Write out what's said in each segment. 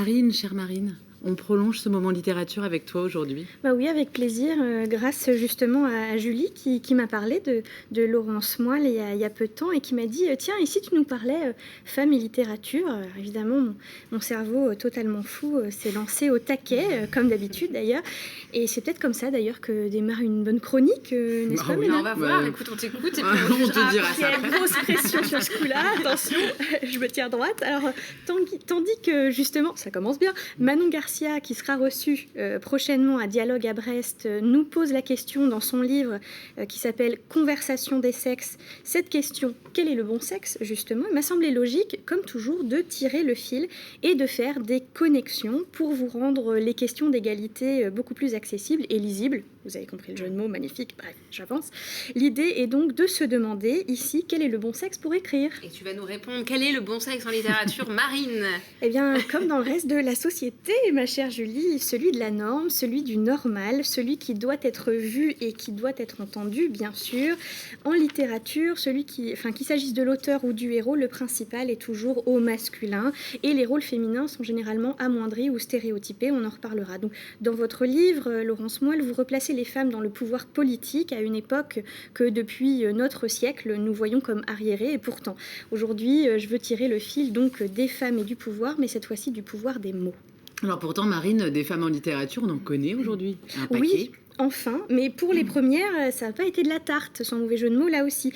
Marine, chère Marine, on prolonge ce moment littérature avec toi aujourd'hui. Bah oui, avec plaisir, grâce justement à Julie qui m'a parlé de Laurence Moyle il y a peu de temps et qui m'a dit tiens, et si tu nous parlais femmes et littérature. Évidemment, mon cerveau totalement fou s'est lancé au taquet, comme d'habitude d'ailleurs. Et c'est peut-être comme ça d'ailleurs que démarre une bonne chronique, n'est-ce pas, oui, Ména? on va voir, écoute, on t'écoute et puis on te dira Il y ça a après. une grosse pression sur ce coup-là, attention, je me tiens droite. Alors, tandis que justement, ça commence bien, Manon Garcia, qui sera reçue prochainement à Dialogue à Brest, nous pose la question dans son livre qui s'appelle Conversation des sexes. Cette question, quel est le bon sexe, justement, il m'a semblé logique, comme toujours, de tirer le fil et de faire des connexions pour vous rendre les questions d'égalité beaucoup plus accessibles et lisibles. Vous avez compris le jeu de mots, magnifique, bref, j'avance. L'idée est donc de se demander ici quel est le bon sexe pour écrire. Et tu vas nous répondre, quel est le bon sexe en littérature, Marine? Eh bien, comme dans le reste de la société, ma chère Julie, celui de la norme, celui du normal, celui qui doit être vu et qui doit être entendu, bien sûr. En littérature, qu'il s'agisse de l'auteur ou du héros, le principal est toujours au masculin et les rôles féminins sont généralement amoindris ou stéréotypés, on en reparlera. Donc, dans votre livre, Laurence Moyle, vous replacez les femmes dans le pouvoir politique à une époque que depuis notre siècle, nous voyons comme arriérée. Et pourtant, aujourd'hui, je veux tirer le fil donc des femmes et du pouvoir, mais cette fois-ci du pouvoir des mots. Alors pourtant, Marine, des femmes en littérature, on en connaît aujourd'hui un paquet. Oui, enfin, mais pour les premières, ça n'a pas été de la tarte, sans mauvais jeu de mots là aussi.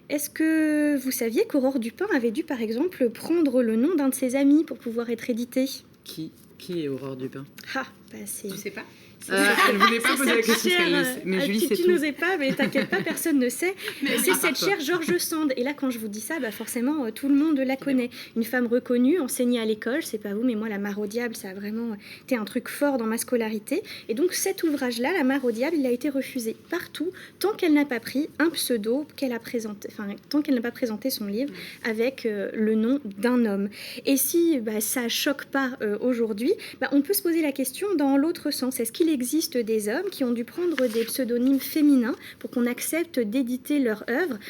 Est-ce que vous saviez qu'Aurore Dupin avait dû, par exemple, prendre le nom d'un de ses amis pour pouvoir être éditée? Qui est Aurore Dupin? Ah, bah c'est... Tu sais pas? Elle voulait pas poser la question parce qu'elle le sait. Mais Julie, c'est tu tout. n'osais pas, mais t'inquiète pas, personne ne sait. C'est cette chère George Sand. Et là, quand je vous dis ça, bah forcément, tout le monde la connaît. Une femme reconnue, enseignée à l'école, c'est pas vous, mais moi, La Mare au diable, ça a vraiment été un truc fort dans ma scolarité. Et donc, cet ouvrage-là, La Mare au diable, il a été refusé partout, tant qu'elle n'a pas pris un pseudo qu'elle a présenté, tant qu'elle n'a pas présenté son livre avec le nom d'un homme. Et si ça choque pas aujourd'hui, on peut se poser la question dans l'autre sens. Est-ce qu'il existe des hommes qui ont dû prendre des pseudonymes féminins pour qu'on accepte d'éditer leur œuvre?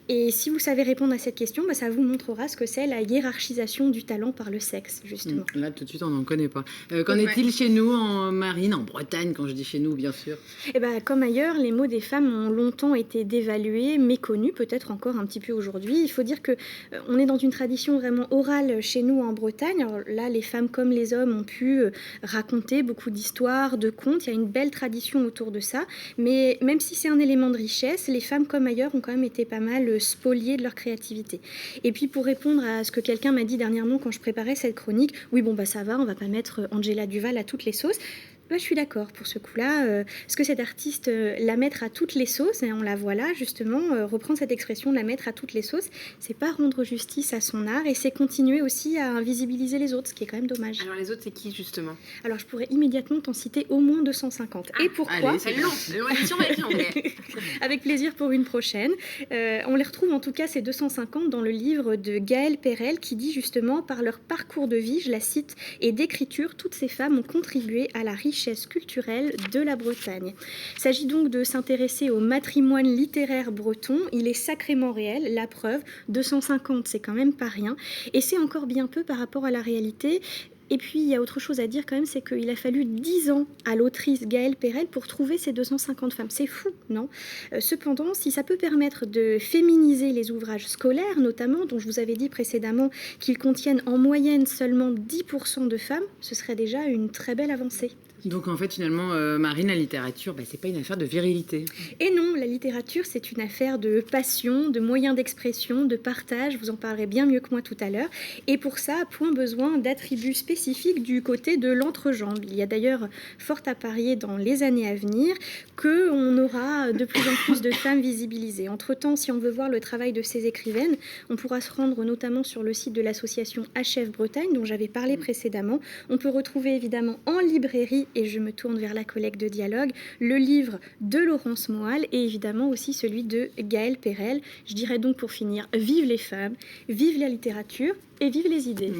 Et si vous savez répondre à cette question, ça vous montrera ce que c'est la hiérarchisation du talent par le sexe, justement. Là, tout de suite, on n'en connaît pas. Qu'en est-il chez nous, en Marine, en Bretagne, quand je dis chez nous, bien sûr? Comme ailleurs, les mots des femmes ont longtemps été dévalués, méconnus, peut-être encore un petit peu aujourd'hui. Il faut dire qu'on est dans une tradition vraiment orale chez nous en Bretagne. Alors là, les femmes comme les hommes ont pu raconter beaucoup d'histoires, de contes. Il y a une belle tradition autour de ça. Mais même si c'est un élément de richesse, les femmes comme ailleurs ont quand même été pas mal spoliés de leur créativité. Et puis pour répondre à ce que quelqu'un m'a dit dernièrement quand je préparais cette chronique, oui ça va, on va pas mettre Angela Duval à toutes les sauces. Je suis d'accord pour ce coup-là. Parce que cette artiste, la mettre à toutes les sauces, et on la voit là justement, reprendre cette expression, la mettre à toutes les sauces, c'est pas rendre justice à son art et c'est continuer aussi à invisibiliser les autres, ce qui est quand même dommage. Alors les autres, c'est qui justement? Alors je pourrais immédiatement t'en citer au moins 250. Et pourquoi? Allez, C'est long, l'émission va être longue. Avec plaisir pour une prochaine. On les retrouve en tout cas, ces 250, dans le livre de Gaëlle Perel qui dit justement, par leur parcours de vie, je la cite, et d'écriture, toutes ces femmes ont contribué à la richesse culturelle de la Bretagne. Il s'agit donc de s'intéresser au matrimoine littéraire breton. Il est sacrément réel, la preuve. 250, c'est quand même pas rien. Et c'est encore bien peu par rapport à la réalité. Et puis, il y a autre chose à dire quand même, c'est qu'il a fallu 10 ans à l'autrice Gaëlle Perel pour trouver ces 250 femmes. C'est fou, non? Cependant, si ça peut permettre de féminiser les ouvrages scolaires, notamment, dont je vous avais dit précédemment qu'ils contiennent en moyenne seulement 10% de femmes, ce serait déjà une très belle avancée. Donc en fait, finalement, Marine, la littérature, c'est pas une affaire de virilité. Et non, la littérature, c'est une affaire de passion, de moyens d'expression, de partage. Vous en parlerez bien mieux que moi tout à l'heure. Et pour ça, point besoin d'attributs spécifiques du côté de l'entrejambe. Il y a d'ailleurs fort à parier dans les années à venir qu'on aura de plus en plus de femmes visibilisées. Entre-temps, si on veut voir le travail de ces écrivaines, on pourra se rendre notamment sur le site de l'association HF Bretagne, dont j'avais parlé précédemment. On peut retrouver évidemment en librairie, et je me tourne vers la collègue de Dialogue, le livre de Laurence Moyle et évidemment aussi celui de Gaëlle Perel. Je dirais donc pour finir, vive les femmes, vive la littérature et vive les idées.